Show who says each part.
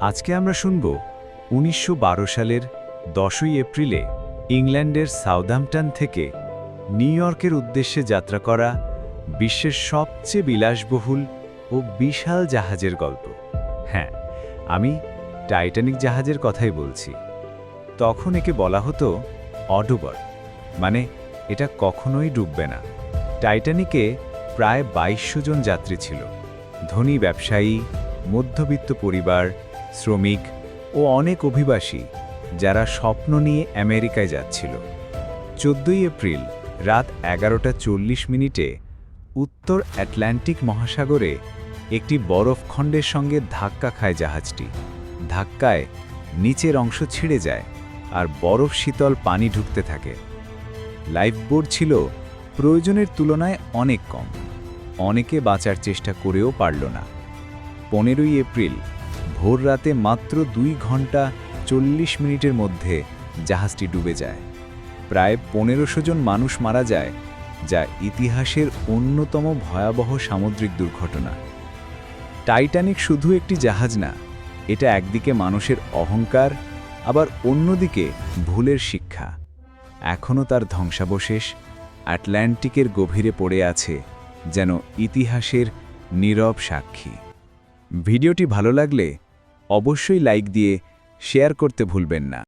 Speaker 1: আজকে আমরা শুনব ১৯১২ সালের ১০ই এপ্রিলে ইংল্যান্ডের সাউদাম্পটন থেকে নিউ ইয়র্কের উদ্দেশ্যে যাত্রা করা বিশ্বের সবচেয়ে বিলাসবহুল ও বিশাল জাহাজের গল্প। হ্যাঁ, আমি টাইটানিক জাহাজের কথাই বলছি। তখন একে বলা হতো অডোবর, মানে এটা কখনোই ডুববে না। টাইটানিকে প্রায় ২২০০ জন যাত্রী ছিল, ধনী ব্যবসায়ী, মধ্যবিত্ত পরিবার, শ্রমিক ও অনেক অভিবাসী, যারা স্বপ্ন নিয়ে আমেরিকায় যাচ্ছিল। ১৪ই এপ্রিল রাত ১১:৪০ উত্তর আটলান্টিক মহাসাগরে একটি বরফখণ্ডের সঙ্গে ধাক্কা খায় জাহাজটি। ধাক্কায় নিচের অংশ ছিঁড়ে যায় আর বরফ শীতল পানি ঢুকতে থাকে। লাইফবোট ছিল প্রয়োজনের তুলনায় অনেক কম, অনেকে বাঁচার চেষ্টা করেও পারল না। ১৫ই এপ্রিল ভোর রাতে মাত্র ২ ঘন্টা ৪০ মিনিটের মধ্যে জাহাজটি ডুবে যায়। প্রায় ১৫০০ জন মানুষ মারা যায়, যা ইতিহাসের অন্যতম ভয়াবহ সামুদ্রিক দুর্ঘটনা। টাইটানিক শুধু একটি জাহাজ না, এটা একদিকে মানুষের অহংকার, আবার অন্যদিকে ভুলের শিক্ষা। এখনও তার ধ্বংসাবশেষ আটলান্টিকের গভীরে পড়ে আছে, যেন ইতিহাসের নীরব সাক্ষী। ভিডিওটি ভালো লাগলে অবশ্যই লাইক দিয়ে শেয়ার করতে ভুলবেন না।